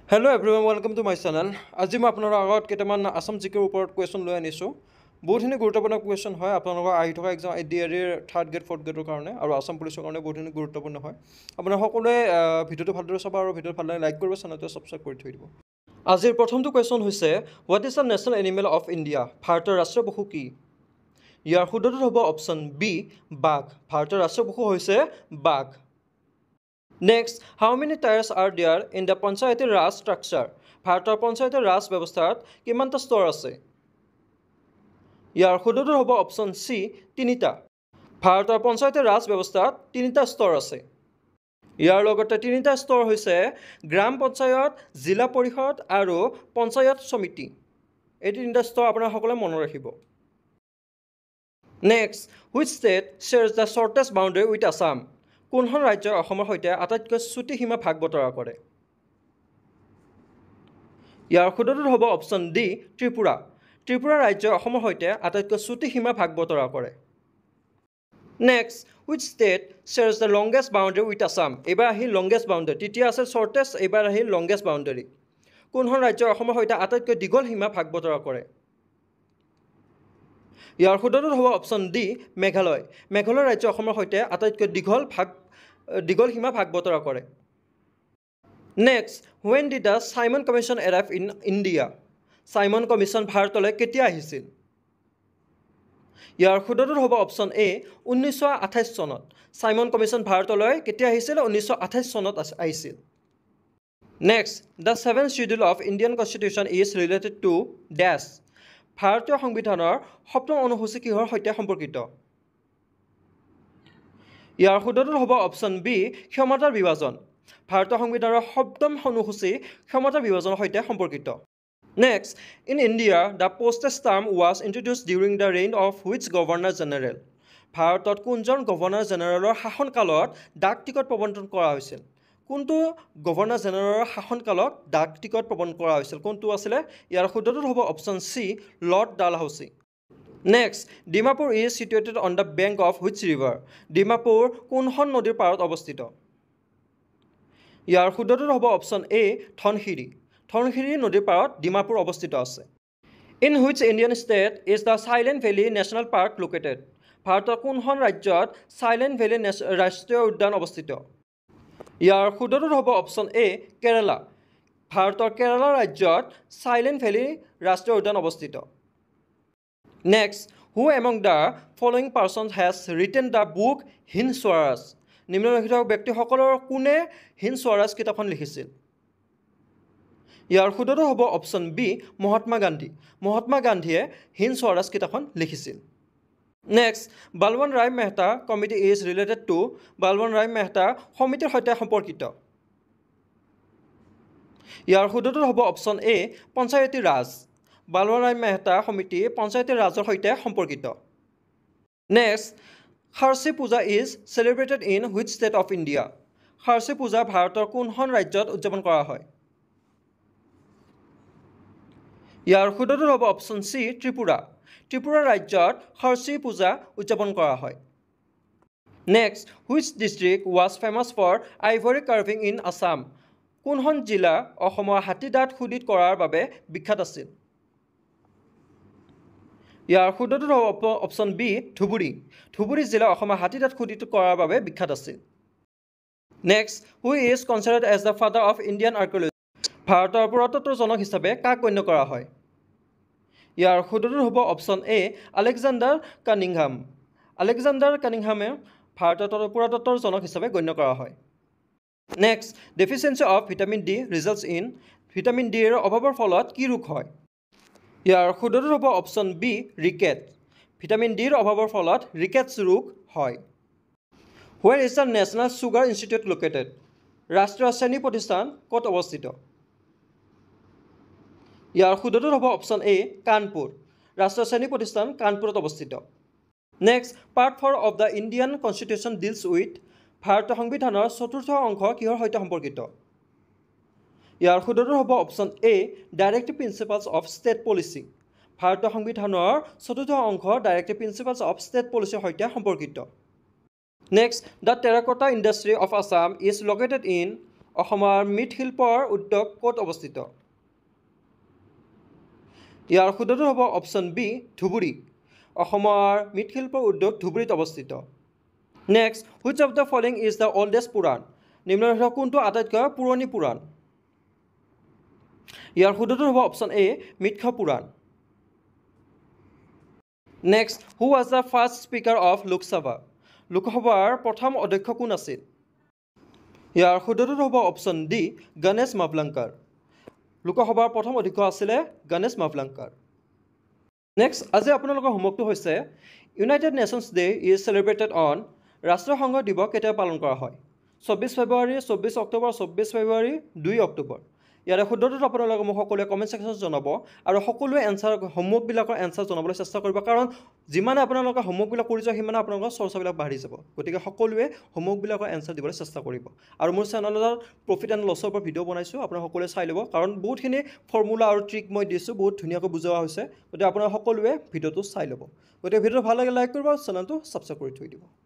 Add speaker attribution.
Speaker 1: Hello everyone, welcome to my channel. আজি মই আপোনালোকৰ আগত কেইটামান আসাম জিকেৰ ওপৰত কুৱেশ্যন লৈ আনিছোঁ। বহুতখিনি গুৰুত্বপূৰ্ণ কুৱেশ্যন হয় আপোনালোকৰ আহি থকা এক্সাম এডিআৰইৰ থাৰ্ড গ্ৰেড ফ'ৰ্থ গ্ৰেডৰ কাৰণে আৰু আসাম পুলিচৰ কাৰণে বহুতখিনি গুৰুত্বপূৰ্ণ হয়। আপোনাৰ সকলোৱে ভিডিঅ'টো ভালদৰে চাব আৰু ভিডিঅ'টো ভালদৰে লাইক কৰিব, চেনেলটো ছাবস্ক্ৰাইব কৰি থৈ দিব। আজিৰ প্ৰথমটো কুৱেশ্যন হৈছে what is the national animal of India? ভাৰতৰ ৰাষ্ট্ৰীয় পশু কি? ইয়াৰ শুদ্ধটো হ'ব অপশ্যন বি বাঘ। ভাৰতৰ ৰাষ্ট্ৰীয় পশু হৈছে বাঘ। Next, how many tiers are there in the Panchayati Raj structure? ভাৰতৰ পঞ্চায়তৰ ৰাজ ব্যৱস্থাত কিমানটা স্তৰ আছে? ইয়াৰ শুদ্ধটো হ'ব অপশ্যন চি তিনিটা। ভাৰতৰ পঞ্চায়তৰ ৰাজ ব্যৱস্থাত তিনিটা স্তৰ আছে। ইয়াৰ লগতে তিনিটা স্তৰ হৈছে গ্ৰাম পঞ্চায়ত, জিলা পৰিষদ আৰু পঞ্চায়ত সমিতি। এই তিনিটা স্তৰ আপোনাৰ সকলোৱে মনত ৰাখিব। Next, which state shares the shortest boundary with Assam? কোনখন ৰাজ্যই অসমৰ সৈতে আটাইতকৈ চুটি সীমা ভাগ বতৰা কৰে? ইয়াৰ শুদ্ধটো হ'ব অপশ্যন ডি ত্ৰিপুৰা। ত্ৰিপুৰা ৰাজ্যই অসমৰ সৈতে আটাইতকৈ চুটি সীমা ভাগ বতৰা কৰে। Next, which state shares the longest boundary with Assam? এইবাৰ আহিল লংগেষ্ট বাউণ্ডেৰী, তেতিয়া আছে শ্বৰ্টেষ্ট, এইবাৰ আহিল লংগেষ্ট বাউণ্ডেৰী। কোনখন ৰাজ্যই অসমৰ সৈতে আটাইতকৈ দীঘল সীমা ভাগ বতৰা কৰে? ইয়াৰ শুদ্ধটো হ'ব অপশ্যন ডি মেঘালয়। মেঘালয় ৰাজ্য অসমৰ সৈতে আটাইতকৈ দীঘল সীমা ভাগ বতৰা কৰে। Next, when did the Simon Commission arrive in India? Simon commission ভাৰতলৈ কেতিয়া আহিছিল? ইয়াৰ শুদ্ধটো হ'ব অপশ্যন এ 1928 চনত। চাইমন কমিশ্যন ভাৰতলৈ কেতিয়া আহিছিল? 1928 চনত আহিছিল। Next, the seventh schedule of Indian constitution is related to ডেছ। ভাৰতীয় সংবিধানৰ সপ্তম অনুসূচী কিহৰ সৈতে সম্পৰ্কিত? ইয়াৰ শুদ্ধটো হ'ব অপশ্যন বি ক্ষমতাৰ বিভাজন। ভাৰতীয় সংবিধানৰ সপ্তম অনুসূচী ক্ষমতাৰ বিভাজনৰ সৈতে সম্পৰ্কিত। Next, in India the postage term was introduced during the reign of which governor general? ভাৰতত কোনজন গভৰ্ণৰ জেনেৰেলৰ শাসনকালত ডাক টিকট প্ৰৱৰ্তন কৰা হৈছিল? কোনটো গভৰ্ণৰ জেনেৰেলৰ শাসনকালত ডাক টিকট প্ৰৱৰ্তন কৰা হৈছিল? কোনটো আছিলে? ইয়াৰ শুদ্ধটো হ'ব option C Lord Dalhousie. Next, Dimapur is situated on the bank of which river? Dimapur কোনখন নদীৰ পাৰত অৱস্থিত? ইয়াৰ শুদ্ধটো হ'ব অপশ্যন এ ধনশিৰি। ধনশিৰি নদীৰ পাৰত ডিমাপুৰ অৱস্থিত আছে। In which Indian state is the silent valley national park located? ভাৰতৰ কোনখন ৰাজ্যত চাইলেণ্ট ভেলী ৰাষ্ট্ৰীয় উদ্যান অৱস্থিত? ইয়াৰ শুদ্ধটো হ'ব অপশ্যন এ কেৰালা। ভাৰতৰ কেৰালা ৰাজ্যত চাইলেণ্ট ভেলী ৰাষ্ট্ৰীয় উদ্যান অৱস্থিত। Next, who among the following person has written the book Hind Swaraj? নিম্নলিখিত ব্যক্তিসকলৰ কোনে হিন্দ স্বৰাজ কিতাপখন লিখিছিল? ইয়াৰ শুদ্ধটো হ'ব অপশ্যন বি মহাত্মা গান্ধী। মহাত্মা গান্ধীয়ে হিন্দ স্বৰাজ কিতাপখন লিখিছিল। Next, Balwant Roy Mehta committee is related to? Balwant ৰায় মেহতা সমিতিৰ সৈতে সম্পৰ্কিত। ইয়াৰ শুদ্ধটো হ'ব অপশ্যন এ পঞ্চায়তী ৰাজ। বালৱন্ত ৰায় মেহতা সমিতি পঞ্চায়তী ৰাজৰ সৈতে সম্পৰ্কিত। Next, Kharchi Puja is celebrated in which state of India? Kharchi Puja ভাৰতৰ কোনখন ৰাজ্যত উদযাপন কৰা হয়? ইয়াৰ শুদ্ধটো হ'ব অপশ্যন চি ত্ৰিপুৰা। ত্ৰিপুৰা ৰাজ্যত খাৰ্চী পূজা উদযাপন কৰা হয়। Next, which district was famous for ivory carving in Assam? কোনখন জিলা অসমৰ হাতী দাঁত খোদিত কৰাৰ বাবে বিখ্যাত আছিল? ইয়াৰ শুদ্ধটো হ'ব অপশ্যন বি ধুবুৰী। ধুবুৰী জিলা অসমৰ হাতী দাঁত খোদিত কৰাৰ বাবে বিখ্যাত আছিল। Next, who is considered as the father of Indian archaeology? ভাৰতৰ পুৰাতত্বৰ জনক হিচাপে কাক গণ্য কৰা হয়? ইয়াৰ শুদ্ধটো হ'ব option A Alexander Cunningham. Alexander কানিংহামে ভাৰতৰ পুৰাতত্বৰ জনক হিচাপে গণ্য কৰা হয়। Next, deficiency of vitamin D results in? Vitamin ডিৰ অভাৱৰ ফলত কি ৰোগ হয়? ইয়াৰ শুদ্ধটো হ'ব অপশ্যন বি ৰিকেট। ভিটামিন ডিৰ অভাৱৰ ফলত ৰিকেটছ ৰোগ হয়। Where is the national sugar institute located? ৰাষ্ট্ৰীয় চেনী প্ৰতিষ্ঠান ক'ত অৱস্থিত? ইয়াৰ শুদ্ধটো হ'ব অপশ্যন এ কানপুৰ। ৰাষ্ট্ৰীয় চেনী প্ৰতিষ্ঠান কানপুৰত অৱস্থিত। Next, part 4 of the Indian constitution deals with? ভাৰতীয় সংবিধানৰ চতুৰ্থ অংশ কিহৰ সৈতে সম্পৰ্কিত? ইয়াৰ শুদ্ধটো হ'ব option A directive principles of state policy. ভাৰতীয় সংবিধানৰ চতুৰ্থ অংশ ডাইৰেক্টিভ প্ৰিন্সিপালছ অফ ষ্টেট পলিচিৰ সৈতে সম্পৰ্কিত। Next, the terracotta industry of Assam is located in? অসমৰ মৃৎশিল্পৰ উদ্যোগ ক'ত অৱস্থিত ইয়াৰ শুদ্ধটো হ'ব অপশ্যন বি ধুবুৰী অসমৰ মৃৎশিল্পৰ উদ্যোগ ধুবুৰীত অৱস্থিত next which of the following is the oldest পুৰাণ নিম্নলিখিত কোনটো আটাইতকৈ পুৰণি পুৰাণ ইয়াৰ শুদ্ধটো হ'ব অপশ্যন এ মৃৎশ পুৰাণ next who was the first speaker of Lok Sabha লোকসভাৰ প্ৰথম অধ্যক্ষ কোন আছিল ইয়াৰ শুদ্ধটো হ'ব অপশ্যন ডি গণেশ মাভলংকাৰ লোকসভাৰ প্ৰথম অধ্যক্ষ আছিলে গণেশ মাভলংকাৰ নেক্সট আজি আপোনালোকৰ হোমৱৰ্কটো হৈছে United nations day is celebrated on ৰাষ্ট্ৰসংঘ দিৱস কেতিয়া পালন কৰা হয় 24 ফেব্ৰুৱাৰী 24 অক্টোবৰ 24 ফেব্ৰুৱাৰী 2 অক্টোবৰ ইয়াৰে শুদ্ধটো আপোনালোকে মোক সকলোৱে কমেণ্ট ছেকশ্যনত জনাব আৰু সকলোৱে এনচাৰ হোমৱৰ্কবিলাকৰ এনচাৰ জনাবলৈ চেষ্টা কৰিব কাৰণ যিমানে আপোনালোকে হোমৱৰ্কবিলাক কৰি যায় সিমানে আপোনালোকৰ চৰ্চাবিলাক বাঢ়ি যাব গতিকে সকলোৱে হোমৱৰ্কবিলাকৰ এনচাৰ দিবলৈ চেষ্টা কৰিব আৰু মোৰ চেনেলৰ প্ৰফিট এণ্ড লছৰ ওপৰত ভিডিঅ' বনাইছোঁ আপোনালোকে সকলোৱে চাই ল'ব কাৰণ বহুতখিনি ফৰ্মুলা আৰু ট্ৰিক মই দিছোঁ বহুত ধুনীয়াকৈ বুজোৱা হৈছে গতিকে আপোনালোকে সকলোৱে ভিডিঅ'টো চাই ল'ব গতিকে ভিডিঅ'টো ভাল লাগে লাইক কৰিব চেনেলটো ছাবস্ক্ৰাইব কৰি থৈ দিব